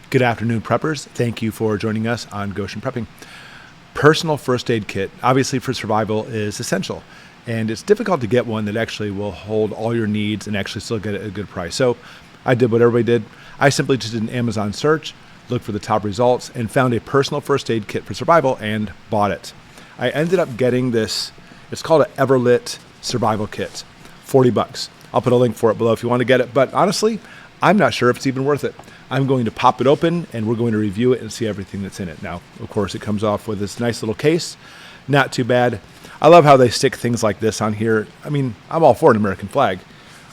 Good afternoon, preppers. Thank you for joining us on Goshen Prepping. Personal first aid kit, obviously for survival, is essential. And it's difficult to get one that actually will hold all your needs and actually still get it at a good price. So I did what everybody did. I simply just did an Amazon search, looked for the top results, and found a personal first aid kit for survival and bought it. I ended up getting this, it's called an Everlit survival kit, $40. I'll put a link for it below if you want to get it. But honestly, I'm not sure if it's even worth it. I'm going to pop it open and we're going to review it and see everything that's in it. Now, of course, it comes off with this nice little case. Not too bad. I love how they stick things like this on here. I mean, I'm all for an American flag.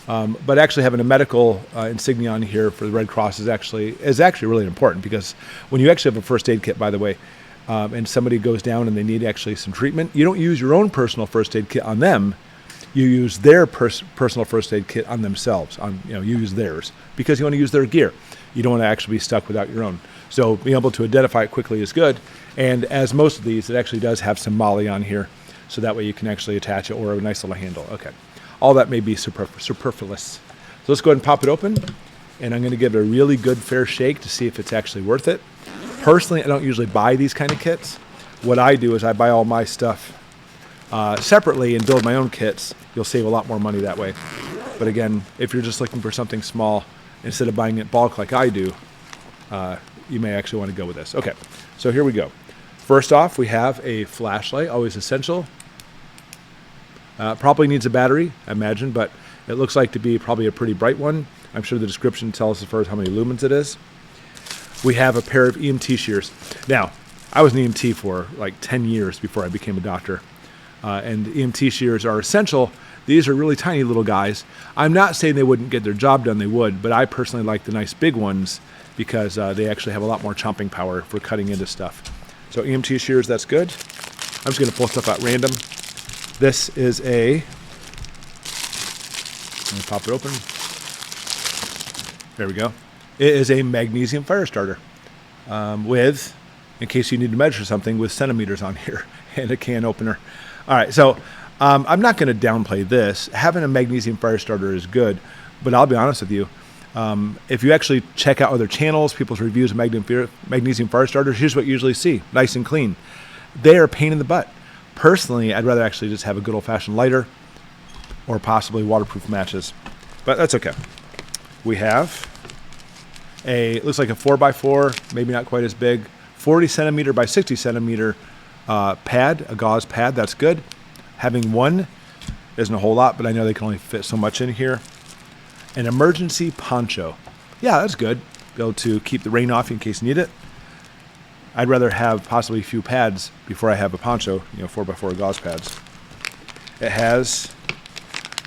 But actually having a medical insignia on here for the Red Cross is actually really important, because when you actually have a first aid kit, by the way, and somebody goes down and they need actually some treatment, you don't use your own personal first aid kit on them. You use their personal first aid kit on themselves. You use theirs because you want to use their gear. You don't want to actually be stuck without your own. So being able to identify it quickly is good. And as most of these, it actually does have some MOLLE on here, so that way you can actually attach it, or a nice little handle. Okay, all that may be superfluous. So let's go ahead and pop it open, and I'm going to give it a really good fair shake to see if it's actually worth it. Personally, I don't usually buy these kind of kits. What I do is I buy all my stuff separately and build my own kits. You'll save a lot more money that way. But again, if you're just looking for something small, instead of buying it bulk like I do, you may actually want to go with this. Okay, so here we go. First off, we have a flashlight, always essential. Probably needs a battery, I imagine, but it looks like to be probably a pretty bright one. I'm sure the description tells us first how many lumens it is. We have a pair of EMT shears. Now, I was an EMT for like 10 years before I became a doctor. And EMT shears are essential. These are really tiny little guys. I'm not saying they wouldn't get their job done, they would, but I personally like the nice big ones because they actually have a lot more chomping power for cutting into stuff. So EMT shears, that's good. I'm just going to pull stuff out random. This is let me pop it open. There we go. It is a magnesium fire starter with, in case you need to measure something, with centimeters on here and a can opener. All right, so I'm not going to downplay this. Having a magnesium fire starter is good, but I'll be honest with you. If you actually check out other channels, people's reviews of magnesium fire starters, here's what you usually see, nice and clean. They are a pain in the butt. Personally, I'd rather actually just have a good old-fashioned lighter or possibly waterproof matches, but that's okay. We have looks like a 4x4, maybe not quite as big, 40 centimeter by 60 centimeter pad, a gauze pad. That's good. Having one isn't a whole lot, but I know they can only fit so much in here. An emergency poncho. Yeah, that's good. Be able to keep the rain off in case you need it. I'd rather have possibly a few pads before I have a poncho, 4x4 gauze pads. It has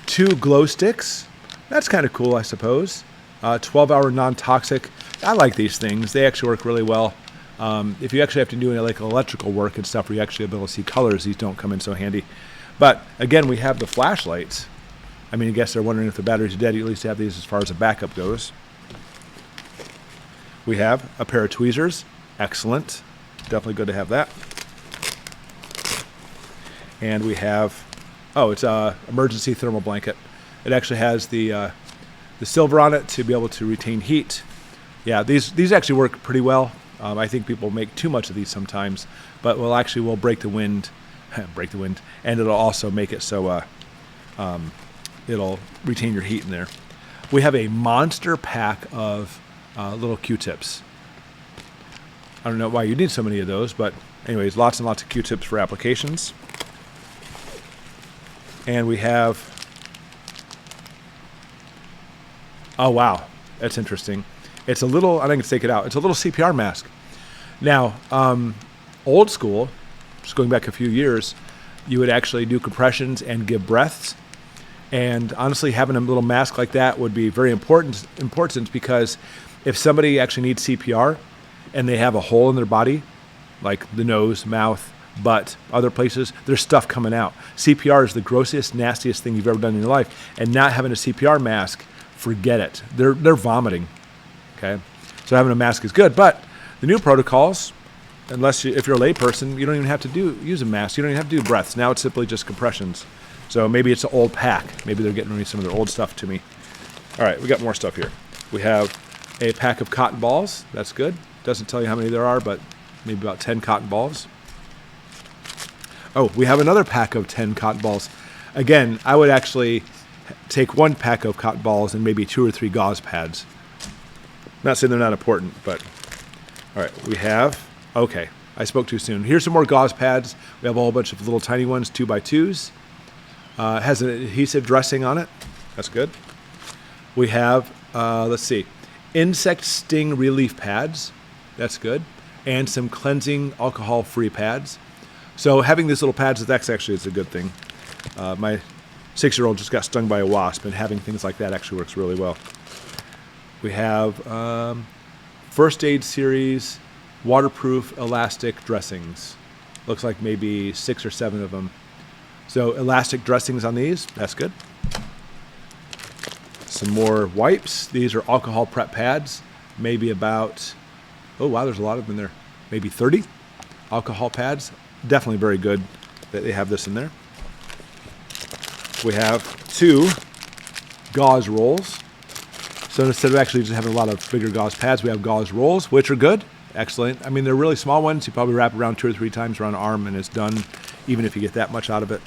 2 glow sticks. That's kind of cool, I suppose. 12-hour non-toxic. I like these things. They actually work really well. If you actually have to do like electrical work and stuff where you actually have able to see colors, these don't come in so handy. But again, we have the flashlights. I mean, I guess they're wondering if the batteries are dead. You at least have these as far as a backup goes. We have a pair of tweezers. Excellent. Definitely good to have that. And we have, it's an emergency thermal blanket. It actually has the silver on it to be able to retain heat. Yeah, these actually work pretty well. I think people make too much of these sometimes, but we'll break the wind, and it'll also make it so it'll retain your heat in there. We have a monster pack of little Q-tips. I don't know why you need so many of those, but anyways, lots and lots of Q-tips for applications. And we have, oh wow, that's interesting. It's a little, I think it's take it out. It's a little CPR mask. Now, old school, just going back a few years, you would actually do compressions and give breaths. And honestly, having a little mask like that would be very important because if somebody actually needs CPR and they have a hole in their body, like the nose, mouth, butt, other places, there's stuff coming out. CPR is the grossest, nastiest thing you've ever done in your life. And not having a CPR mask, forget it. They're vomiting. Okay, so having a mask is good, but the new protocols, if you're a layperson, you don't even have to use a mask. You don't even have to do breaths. Now it's simply just compressions. So maybe it's an old pack. Maybe they're getting rid of some of their old stuff to me. All right, we got more stuff here. We have A pack of cotton balls. That's good. Doesn't tell you how many there are, but maybe about 10 cotton balls. Oh, we have another pack of 10 cotton balls. Again, I would actually take one pack of cotton balls and maybe 2 or 3 gauze pads. I'm not saying they're not important, but all right, we have, okay, I spoke too soon. Here's some more gauze pads. We have a whole bunch of little tiny ones, 2x2s. Has an adhesive dressing on it. That's good. We have, let's see, insect sting relief pads. That's good. And some cleansing alcohol-free pads. So having these little pads, that's actually is a good thing. My 6-year-old just got stung by a wasp, and having things like that actually works really well. We have First Aid Series waterproof elastic dressings. Looks like maybe 6 or 7 of them. So elastic dressings on these, that's good. Some more wipes. These are alcohol prep pads. Maybe about, oh wow, there's a lot of them in there. Maybe 30 alcohol pads. Definitely very good that they have this in there. We have 2 gauze rolls. So instead of actually just having a lot of bigger gauze pads, we have gauze rolls, which are good. Excellent. I mean, they're really small ones. You probably wrap around 2 or 3 times around an arm and it's done, even if you get that much out of it.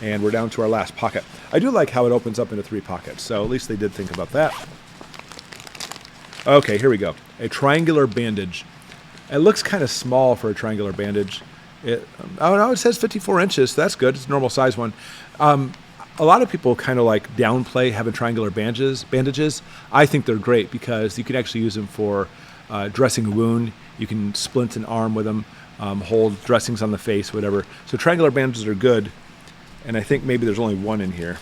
And we're down to our last pocket. I do like how it opens up into 3 pockets, so at least they did think about that. Okay, here we go. A triangular bandage. It looks kind of small for a triangular bandage. Oh no, it says 54 inches. So that's good. It's a normal size one. A lot of people kind of like downplay having triangular bandages. I think they're great because you can actually use them for dressing a wound. You can splint an arm with them, hold dressings on the face, whatever. So triangular bandages are good. And I think maybe there's only 1 in here.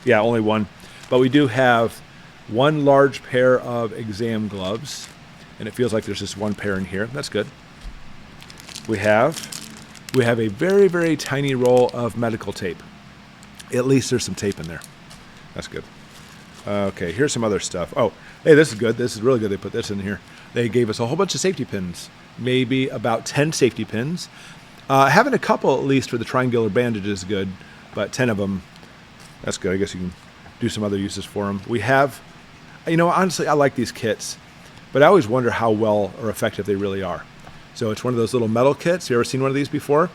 Yeah, only 1. But we do have 1 large pair of exam gloves. And it feels like there's just 1 pair in here. That's good. We have a very, very tiny roll of medical tape. At least there's some tape in there. That's good. Okay, here's some other stuff. Oh, hey, this is good. This is really good. They put this in here. They gave us a whole bunch of safety pins. Maybe about 10 safety pins. Having a couple at least for the triangular bandage is good, but 10 of them, that's good. I guess you can do some other uses for them. We have, honestly, I like these kits, but I always wonder how well or effective they really are. So it's one of those little metal kits. You ever seen one of these before?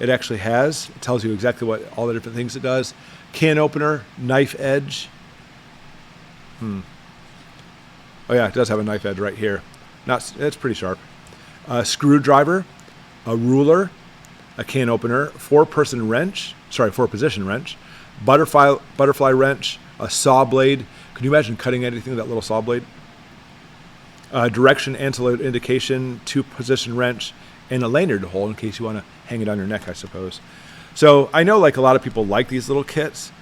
It actually it tells you exactly what all the different things it does. Can opener, knife edge. Oh yeah, it does have a knife edge right here. It's pretty sharp. A screwdriver, a ruler, a can opener, 4-position wrench, butterfly wrench, a saw blade. Can you imagine cutting anything with that little saw blade? Direction antilope indication, 2-position wrench, and a lanyard hole in case you want to hang it on your neck, I suppose. So I know like a lot of people like these little kits,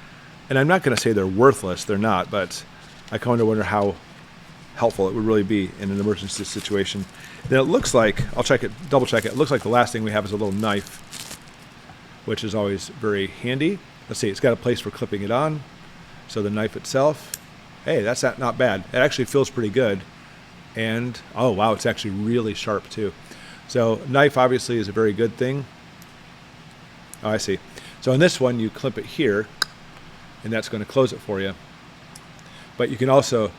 and I'm not going to say they're worthless. They're not, but I kind of wonder how helpful it would really be in an emergency situation. Then it looks like, I'll double check it. It looks like the last thing we have is a little knife, which is always very handy. Let's see, it's got a place for clipping it on. So the knife itself, hey, that's not bad. It actually feels pretty good. And, oh wow, it's actually really sharp too. So knife obviously is a very good thing. Oh, I see. So in this one, you clip it here, and that's going to close it for you. But you can also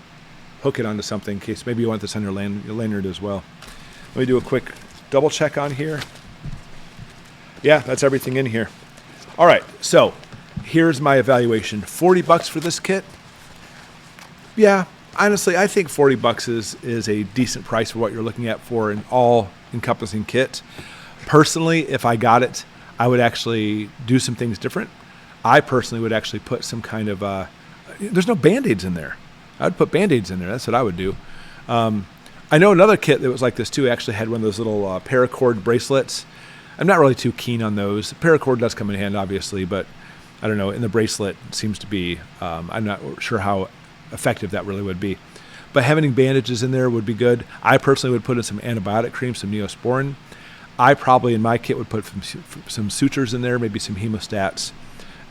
hook it onto something in case maybe you want this on your lanyard as well. Let me do a quick double check on here. Yeah, that's everything in here. All right, so here's my evaluation. $40 for this kit. Yeah, honestly, I think $40 is a decent price for what you're looking at for an all-encompassing kit. Personally, if I got it, I would actually do some things different. I personally would actually put some kind of, there's no Band-Aids in there. I would put Band-Aids in there. That's what I would do. I know another kit that was like this too. Actually had one of those little paracord bracelets. I'm not really too keen on those. Paracord does come in hand, obviously, but I don't know. In the bracelet, it seems to be, I'm not sure how effective that really would be. But having bandages in there would be good. I personally would put in some antibiotic cream, some Neosporin. I probably in my kit would put some sutures in there, maybe some hemostats.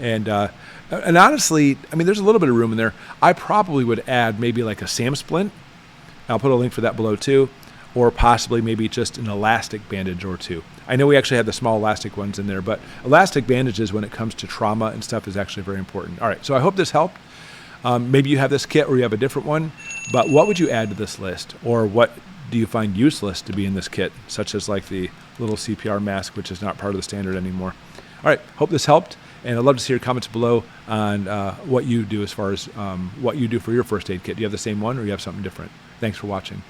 And honestly, I mean, there's a little bit of room in there. I probably would add maybe like a SAM splint. I'll put a link for that below too. Or possibly maybe just an elastic bandage or two. I know we actually have the small elastic ones in there, but elastic bandages when it comes to trauma and stuff is actually very important. All right, so I hope this helped. Maybe you have this kit or you have a different one, but what would you add to this list? Or what do you find useless to be in this kit, such as like the little CPR mask, which is not part of the standard anymore? All right, hope this helped. And I'd love to see your comments below on what you do as far as what you do for your first aid kit. Do you have the same one or you have something different? Thanks for watching.